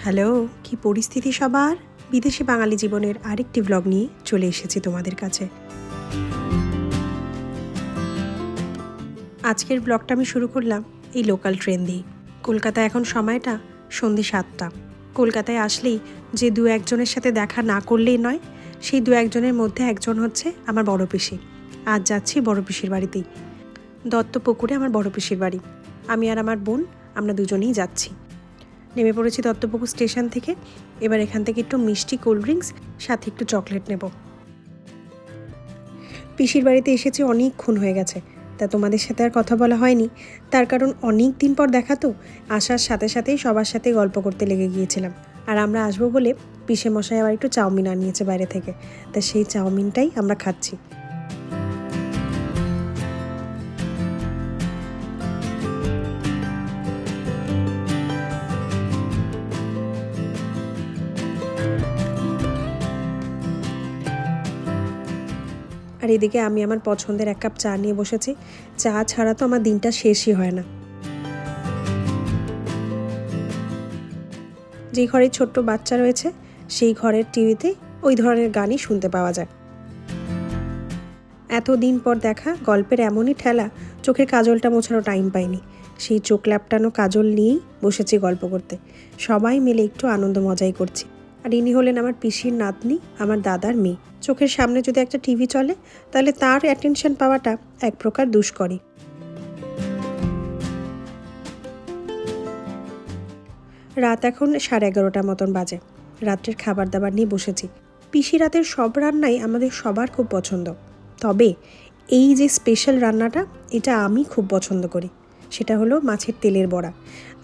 Hello, কি পরিস্থিতি সবার? বিদেশি বাঙালি জীবনের আরেকটি ব্লগ নিয়ে চলে এসেছি তোমাদের কাছে। আজকের ব্লগটা আমি শুরু করলাম এই লোকাল ট্রেন দিয়ে। কলকাতায় এখন সময়টা সন্ধ্যে 7টা। কলকাতায় আসলেই যে দু একজনের সাথে দেখা না করলেই নয়, সেই দু একজনের মধ্যে একজন হচ্ছে আমার বড় পিসি। আজ যাচ্ছি বড় পিসির বাড়িতেই। দত্তপুকুরে আমার বড় পিসির বাড়ি। আমি আর আমার বোন আমরা দুজনেই যাচ্ছি। নেমে পড়েছি দত্তপুকুর স্টেশন থেকে। এবার এখান থেকে একটু মিষ্টি কোল্ড ড্রিঙ্কস সাথে একটু চকলেট নেব। পিসির বাড়িতে এসেছি অনেকক্ষণ হয়ে গেছে, তা তোমাদের সাথে আর কথা বলা হয়নি। তার কারণ অনেক দিন পর দেখা তো, আসার সাথে সাথেই সবার সাথে গল্প করতে লেগে গিয়েছিলাম। আর আমরা আসবো বলে পিসে মশাই আবার একটু চাউমিন আনিয়েছে বাইরে থেকে, তা সেই চাউমিনটাই আমরা খাচ্ছি। আর এদিকে আমি আমার পছন্দের এক কাপ চা নিয়ে বসেছি। চা ছাড়া তো আমার দিনটা শেষই হয় না। যেই ঘরে ছোট্ট বাচ্চা রয়েছে সেই ঘরের টিভিতে ওই ধরনের গানই শুনতে পাওয়া যায়। এতদিন পর দেখা গল্পের এমনই ঠেলা, চোখের কাজলটা মোছানো টাইম পাইনি। সেই চোখ ল্যাপটানো কাজল নিয়েই বসেছি গল্প করতে। সবাই মিলে একটু আনন্দ মজাই করছি। আর ইনি হলেন আমার পিসির নাতনি, আমার দাদার মেয়ে। চোখের সামনে যদি একটা টিভি চলে তাহলে তার অ্যাটেনশন পাওয়াটা এক প্রকার দুষ্করই। রাত এখন 11:30 মতন বাজে। রাত্রের খাবার দাবার নিয়ে বসেছি। পিসি রাতের সব রান্নাই আমাদের সবার খুব পছন্দ, তবে এই যে স্পেশাল রান্নাটা, এটা আমি খুব পছন্দ করি। সেটা হলো মাছের তেলের বড়া।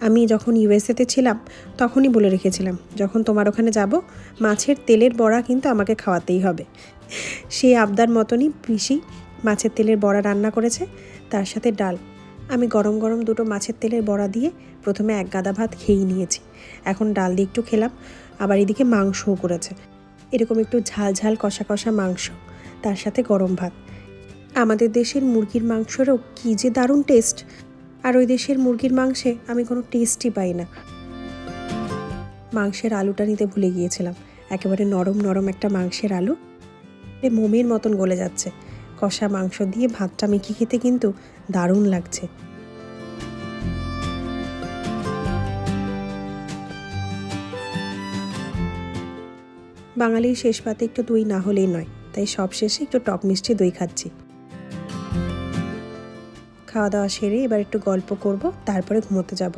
আমি যখন ইউএসএতে ছিলাম তখনই বলে রেখেছিলাম, যখন তোমার ওখানে যাব মাছের তেলের বড়া কিন্তু আমাকে খাওয়াতেই হবে। সেই আবদার মতনই পিসি মাছের তেলের বড়া রান্না করেছে, তার সাথে ডাল। আমি গরম গরম দুটো মাছের তেলের বড়া দিয়ে প্রথমে এক গাদা ভাত খেয়েই নিয়েছি। এখন ডাল দিয়ে একটু খেলাম, আবার এদিকে মাংসও করেছে। এরকম একটু ঝাল ঝাল কষা কষা মাংস, তার সাথে গরম ভাত। আমাদের দেশের মুরগির মাংসেরও কী যে দারুণ টেস্ট, আর ওই দেশের মুরগির মাংসে আমি কোনো টেস্টই পাই না। মাংসের আলুটা নিতে ভুলে গিয়েছিলাম। একেবারে নরম নরম একটা মাংসের আলু, মোমের মতন গলে যাচ্ছে। কষা মাংস দিয়ে ভাতটা মেখে খেতে কিন্তু দারুণ লাগছে। বাঙালির শেষ পাতে একটু দই না হলেই নয়, তাই সব শেষে একটু টক মিষ্টি দই খাচ্ছি। খাওয়া দাওয়া সেরে এবার একটু গল্প করব, তারপরে ঘুমোতে যাব।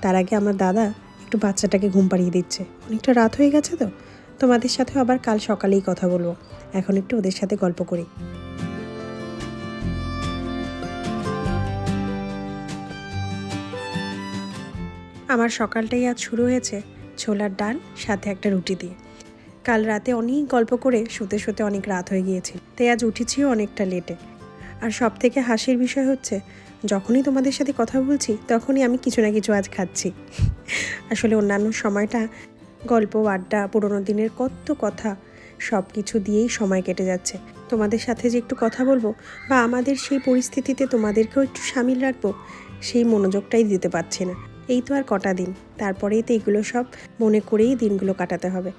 তার আগে আমার দাদা একটু বাচ্চাটাকে ঘুম পাড়িয়ে দিচ্ছে। অনেকটা রাত হয়ে গেছে তো, তোমাদের সাথেও আবার কাল সকালেই কথা বলবো। এখন একটু ওদের সাথে গল্প করি। আমার সকালটাই আজ শুরু হয়েছে ছোলার ডাল সাথে একটা রুটি দিয়ে। কাল রাতে অনেক গল্প করে শুতে শুতে অনেক রাত হয়ে গিয়েছিল, তাই আজ উঠেছিও অনেকটা লেটে। আর সব থেকে হাসির বিষয় হচ্ছে, যখনই তোমাদের সাথে কথা বলছি তখনই আমি কিছু না কিছু আজ খাচ্ছি। আসলে অন্যান্য সময়টা গল্প আড্ডা, পুরোনো দিনের কত কথা, সব কিছু দিয়েই সময় কেটে যাচ্ছে। তোমাদের সাথে যে একটু কথা বলবো বা আমাদের সেই পরিস্থিতিতে তোমাদেরকেও একটু সামিল রাখবো, সেই মনোযোগটাই দিতে পারছি না। এই তো আর কটা দিন, তারপরেই তো এগুলো সব মনে করেই দিনগুলো কাটাতে হবে।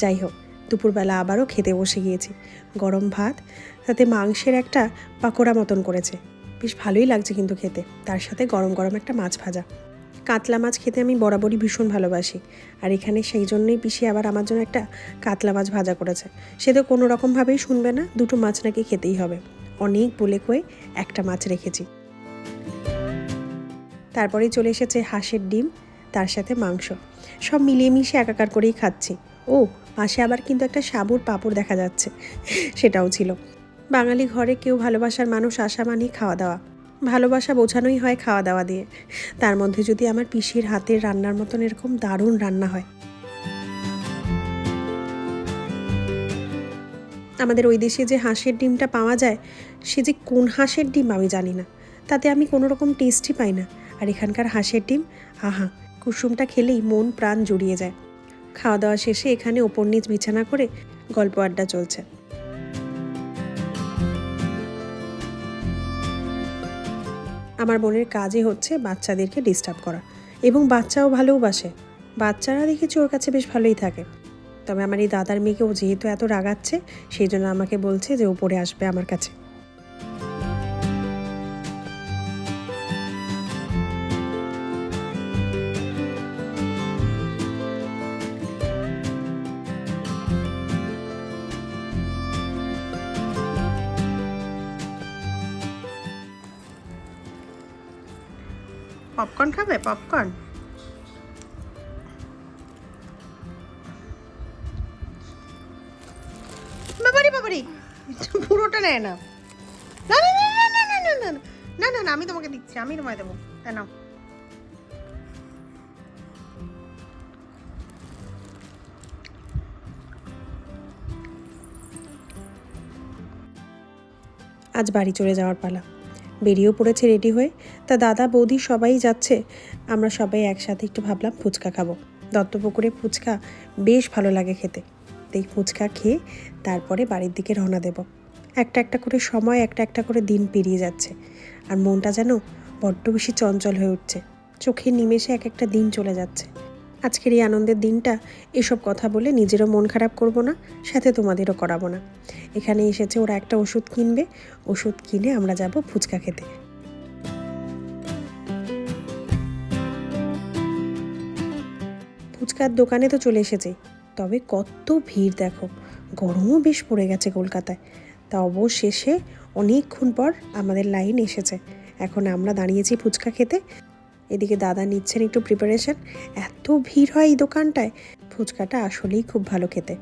যাই হোক, দুপুরবেলা আবারও খেতে বসে গিয়েছি। গরম ভাত, তাতে মাংসের একটা পাকোড়া মতন করেছে, বেশ ভালোই লাগছে কিন্তু খেতে। তার সাথে গরম গরম একটা মাছ ভাজা। কাতলা মাছ খেতে আমি বরাবরই ভীষণ ভালোবাসি, আর এখানে সেই জন্যই পিসি আবার আমার জন্য একটা কাতলা মাছ ভাজা করেছে। সে তো কোনো রকমভাবেই শুনবে না, দুটো মাছ নাকি খেতেই হবে। অনেক বলে কয়ে একটা মাছ রেখেছি। তারপরেই চলে এসেছে হাঁসের ডিম, তার সাথে মাংস। সব মিলিয়ে মিশিয়ে একাকার করেই খাচ্ছি। ও, পাশে আবার কিন্তু একটা সাবুর পাঁপড় দেখা যাচ্ছে, সেটাও ছিল। বাঙালি ঘরে কেউ ভালোবাসার মানুষ আসা মানেই খাওয়া দাওয়া। ভালোবাসা বোঝানোই হয় খাওয়া দাওয়া দিয়ে। তার মধ্যে যদি আমার পিসির হাতের রান্নার মতন এরকম দারুণ রান্না হয়। আমাদের ওই দেশে যে হাঁসের ডিমটা পাওয়া যায়, সে যে কোন হাঁসের ডিম আমি জানি না, তাতে আমি কোনো রকম টেস্টই পাই না। আর এখানকার হাঁসের ডিম, আহা, কুসুমটা খেলেই মন প্রাণ জুড়িয়ে যায়। খাওয়া দাওয়া শেষে এখানে ওপর নিচ বিছানা করে গল্প আড্ডা চলছে। আমার বোনের কাজই হচ্ছে বাচ্চাদেরকে ডিস্টার্ব করা, এবং বাচ্চাও ভালোবাসে। বাচ্চারা দেখেছি ওর কাছে বেশ ভালোই থাকে। তবে আমার এই দাদার মেয়েকে ও যেহেতু এত রাগাচ্ছে, সেই জন্য আমাকে বলছে যে ও পড়ে আসবে আমার কাছে। পপকর্ন খাবে? পপকর্ন বাবারি বাবারি, পুরোটা নেয় না। না না না না না না না না না না, আমি তোমাকে দিচ্ছি, আমি তোমায় দেবো। নাও। আজ বাড়ি চলে যাওয়ার পালা। বেরিয়েও পড়েছে রেডি হয়ে। তা দাদা বৌদি সবাই যাচ্ছে, আমরা সবাই একসাথে একটু ভাবলাম ফুচকা খাবো। দত্তপুকুরে ফুচকা বেশ ভালো লাগে খেতে। এই ফুচকা খেয়ে তারপরে বাড়ির দিকে রওনা দেব। একটা একটা করে সময়, একটা একটা করে দিন পেরিয়ে যাচ্ছে, আর মনটা যেন বড্ড বেশি চঞ্চল হয়ে উঠছে। চোখের নিমেষে এক একটা দিন চলে যাচ্ছে। আজকের এই আনন্দের দিনটা এসব কথা বলে নিজেরও মন খারাপ করব না, সাথে তোমাদেরও করাবো না। এখানে এসেছে ওরা একটা ওষুধ কিনবে, ওষুধ কিনে আমরা যাব ফুচকা খেতে। ফুচকার দোকানে তো চলে এসেছে, তবে কত ভিড় দেখো। গরমও বেশ পড়ে গেছে কলকাতায়। তা অবশেষে অনেকক্ষণ পর আমাদের লাইন এসেছে। এখন আমরা দাঁড়িয়েছি ফুচকা খেতে। এদিকে দাদা নিচ্ছেন একটু প্রিপারেশন। এত ভিড় হয় এই দোকানটায়, ফুচকাটা আসলেই খুব ভালো খেতে।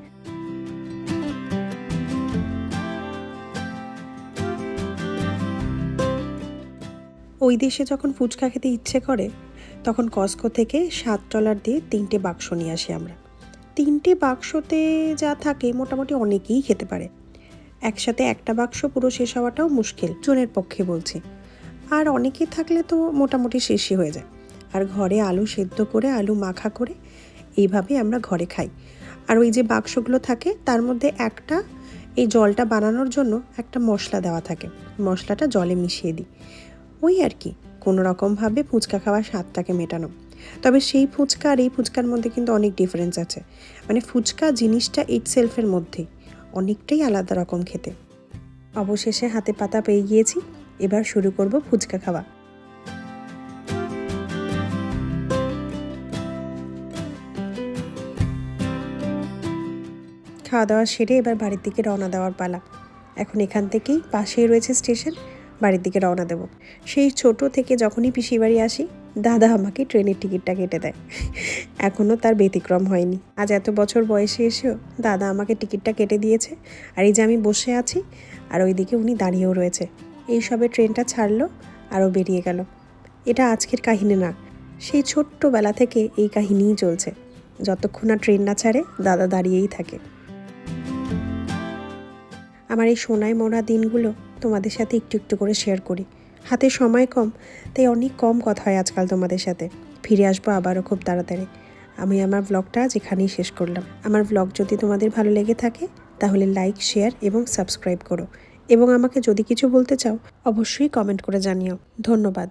ওই দেশে যখন ফুচকা খেতে ইচ্ছে করে, তখন কস্কো থেকে $7 দিয়ে 3টে বাক্স নিয়ে আসি আমরা। 3টে বাক্সতে যা থাকে মোটামুটি অনেকেই খেতে পারে। একসাথে একটা বাক্স পুরো শেষ হওয়াটাও মুশকিল, জনের পক্ষে বলছি। আর অনেকে থাকলে তো মোটামুটি শেষই হয়ে যায়। আর ঘরে আলু সেদ্ধ করে, আলু মাখা করে এইভাবে আমরা ঘরে খাই। আর ওই যে বাক্সগুলো থাকে তার মধ্যে একটা, এই জলটা বানানোর জন্য একটা মশলা দেওয়া থাকে, মশলাটা জলে মিশিয়ে দিই। ওই আর কি, কোনো রকমভাবে ফুচকা খাওয়ার স্বাদটাকে মেটানো। তবে সেই ফুচকা আর এই ফুচকার মধ্যে কিন্তু অনেক ডিফারেন্স আছে। মানে ফুচকা জিনিসটা ইটসেলফের মধ্যেই অনেকটাই আলাদা রকম খেতে। অবশেষে হাতে পাতা পেয়ে গিয়েছি, এবার শুরু করব ফুচকা খাওয়া। খাওয়া দাওয়া সেরে এবার বাড়ির দিকে রওনা দেওয়ার পালা। এখন এখান থেকেই পাশেই রয়েছে স্টেশন, বাড়ির দিকে রওনা দেব। সেই ছোট থেকে যখনই পিসির বাড়ি আসি, দাদা আমাকে ট্রেনের টিকিটটা কেটে দেয়। এখনও তার ব্যতিক্রম হয়নি। আজ এত বছর বয়সে এসেও দাদা আমাকে টিকিটটা কেটে দিয়েছে। আর এই যে আমি বসে আছি, আর ওইদিকে উনি দাঁড়িয়েও রয়েছে। এই সবে ট্রেনটা ছাড়লো আরও বেরিয়ে গেল। এটা আজকের কাহিনী না, সেই ছোট্টবেলা থেকে এই কাহিনীই চলছে। যতক্ষণ না ট্রেন না ছাড়ে দাদা দাঁড়িয়েই থাকে। আমার এই সোনায় মোড়া দিনগুলো তোমাদের সাথে একটু একটু করে শেয়ার করি। হাতে সময় কম, তাই অনেক কম কথা হয় আজকাল তোমাদের সাথে। ফিরে আসবো আবারও খুব তাড়াতাড়ি। আমি আমার ব্লগটা যেখানেই শেষ করলাম। আমার ব্লগ যদি তোমাদের ভালো লেগে থাকে তাহলে লাইক, শেয়ার এবং সাবস্ক্রাইব করো। এবং আমাকে যদি কিছু বলতে চাও অবশ্যই কমেন্ট করে জানিও। ধন্যবাদ।